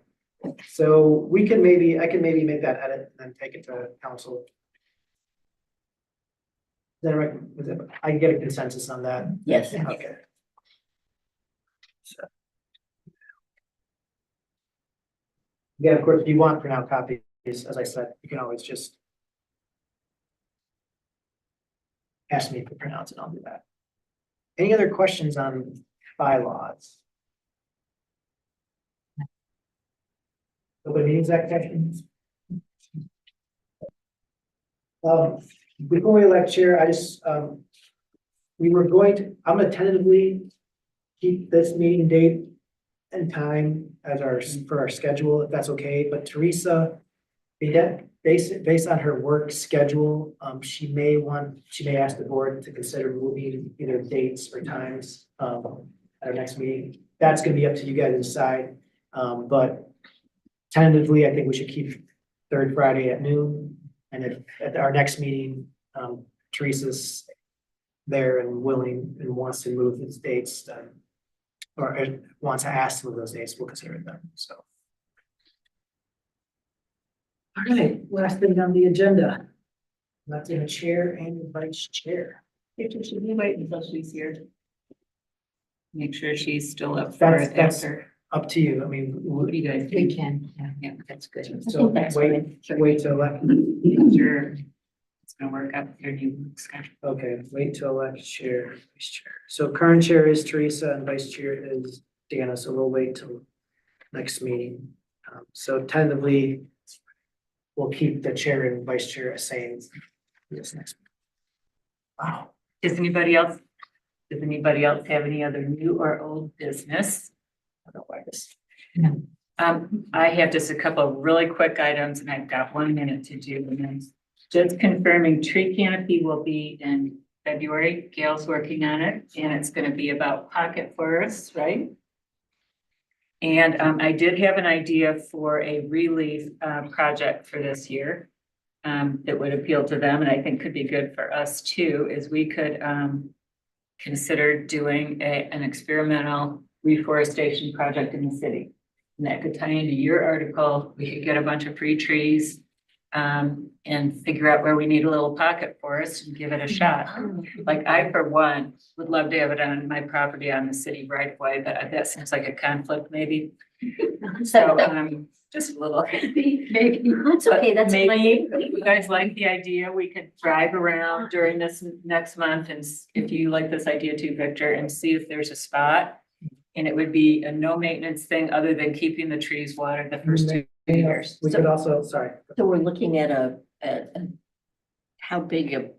So I can maybe make that edit and then take it to council. Then I can get a consensus on that. Yes. Okay. So. Yeah, of course, if you want printout copies, as I said, you can always just ask me for printouts and I'll do that. Any other questions on bylaws? Open meetings act questions? Before we elect chair, I'm gonna tentatively keep this meeting date and time as for our schedule, if that's okay, but Teresa, based on her work schedule, she may ask the board to consider moving either dates or times, at our next meeting. That's gonna be up to you guys to decide, but tentatively, I think we should keep third Friday at noon. And if at our next meeting, Teresa's there and willing and wants to move these dates, then, or wants to ask to move those dates, we'll consider them, so. All right, last thing on the agenda. Electing a chair and vice chair. Victor, should we wait until she's here? Make sure she's still up for That's- it that's- after. Up to you, I mean, What do you guys We think? can, yeah. Yeah, that's good. so That's wait to elect, Sure. It's gonna work out with your new schedule. okay, wait to elect chair, vice chair. So current chair is Teresa and vice chair is Deanna, so we'll wait till next meeting. So tentatively, we'll keep the chair and vice chair as same this next. Wow. Does anybody else have any other new or old business? Otherwise. No. I have just a couple of really quick items and I've got 1 minute to do them. Just confirming tree canopy will be in February. Gail's working on it and it's gonna be about pocket forests, right? And I did have an idea for a relief project for this year. That would appeal to them and I think could be good for us too, is we could consider doing an experimental reforestation project in the city. And that could tie into your article. We could get a bunch of free trees and figure out where we need a little pocket forest and give it a shot. Like I, for one, would love to have it on my property on the city right away, but that seems like a conflict maybe. So just a little. Maybe, that's okay, that's. Maybe if you guys like the idea, we could drive around during this next month and if you like this idea too, Victor, and see if there's a spot. And it would be a no maintenance thing other than keeping the trees watered the first 2 years. We could also, sorry, So we're looking at how big a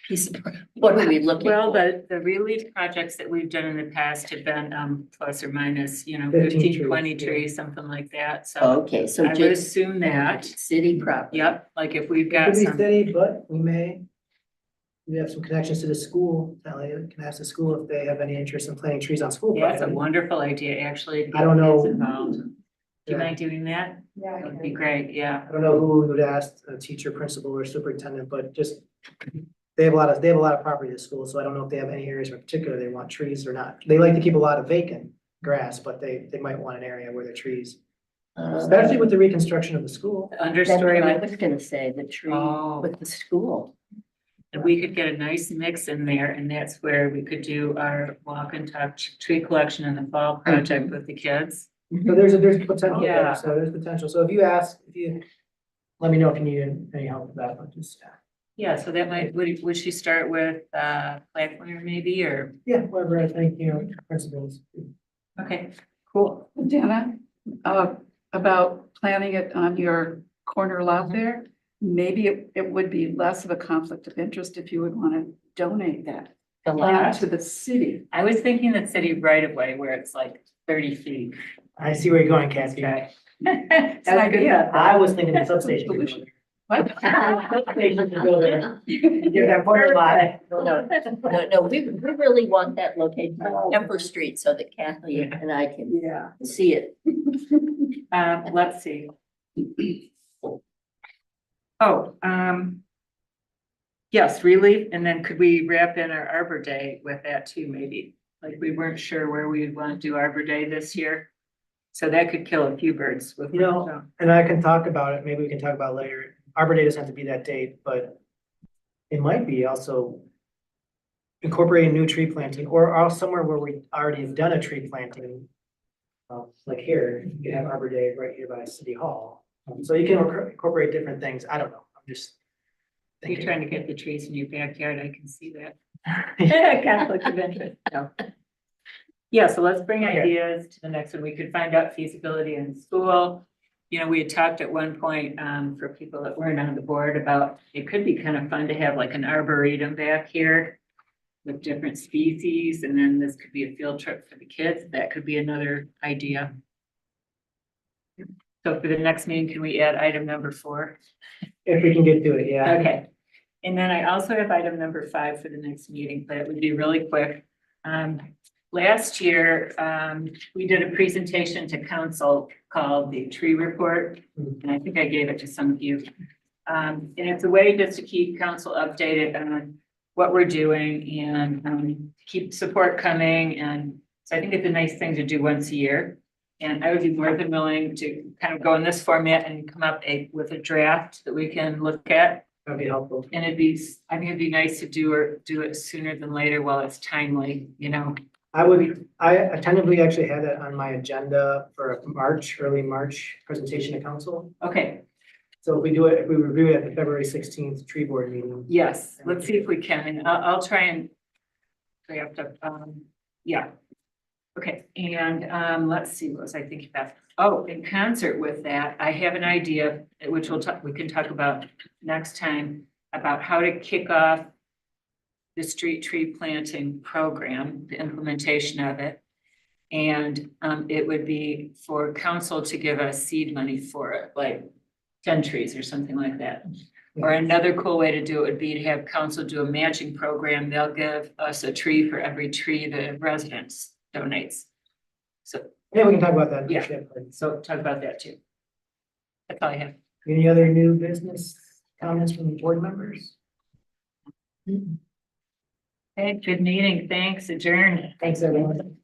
piece of, what are we looking Well, for? the relief projects that we've done in the past have been, plus or minus, 15 15, trees, 20 yeah. trees, something like that, so. Okay, so I would just assume that, city property. yep, like if we've It got could be some, city, but we have some connections to the school. Elliot can ask the school if they have any interest in planting trees on school that's a property. wonderful idea, actually. to I don't get know. kids involved. Do you Yeah. mind doing that? That would be great, yeah. I don't know who we would ask, a teacher, principal, or superintendent, but just, they have a lot of property at school, so I don't know if they have any areas in particular they want trees or not. They like to keep a lot of vacant grass, but they might want an area where there are trees, especially with the reconstruction of the school. The That's what understory, I like, was gonna say, the tree Oh. with the school. we could get a nice mix in there, and that's where we could do our walk and talk tree collection in the fall project with the kids. So there's potential Yeah. there, so there's potential. So if you let me know if you need any help with that, but just, Yeah, so that might, would she start with, Blackmore maybe, or, yeah, whatever I think, principals. okay, cool. Dana, about planning it on your corner lot there, maybe it would be less of a conflict of interest if you would want to donate that The Yeah. lot. to the city. I was thinking that city right of way where it's like 30 feet. I see where you're going, Kathy. Okay. It's an idea. I was thinking the substation. could go there. What? Substation could go there. Give that corner lot. No, we really want that located on Emperor Street so that Kathy and I can Yeah. see it. Let's see. Oh, yes, relief, and then could we wrap in our Arbor Day with that too, maybe? Like, we weren't sure where we would want to do Arbor Day this year. So that could kill a few birds with. You know, and I can talk about it, maybe we can talk about it later. Arbor Day doesn't have to be that date, but it might be also incorporating new tree planting or somewhere where we already have done a tree planting. Like here, you have Arbor Day right here by City Hall. So you can incorporate different things. I don't know. I'm just You're thinking. trying to get the trees in your backyard, I can see that. Conflict of interest, no. Yeah, so let's bring Okay. ideas to the next one. We could find out feasibility in school. We had talked at one point, for people that weren't on the board about, it could be kind of fun to have like an arboretum back here with different species, and then this could be a field trip for the kids. That could be another idea. So for the next meeting, can we add item number 4? If we can get to it, yeah. Okay, and then I also have item number 5 for the next meeting, but it would be really quick. Last year, we did a presentation to council called the tree report, and I think I gave it to some of you. And it's a way just to keep council updated on what we're doing and keep support coming, and so I think it's a nice thing to do once a year. And I would be more than willing to kind of go in this format and come up with a draft that we can look at. That'd be helpful. And I think it'd be nice to do it sooner than later while it's timely, I tentatively actually had that on my agenda for a early March presentation to council. Okay, So if we review it at the February 16th tree board meeting. yes, let's see if we can, and I'll try and draft up, yeah. Okay, and let's see, what was I thinking about? Oh, in concert with that, I have an idea, which we can talk about next time, about how to kick off the street tree planting program, the implementation of it. And it would be for council to give us seed money for it, like 10 trees or something like that. Or another cool way to do it would be to have council do a matching program. They'll give us a tree for every tree the residents donates. So, Yeah, we can talk about that. Yeah. so talk about that too. That's all I have. Any other new business comments from board members? Okay, good meeting. Thanks. Adjourned. Thanks, everyone.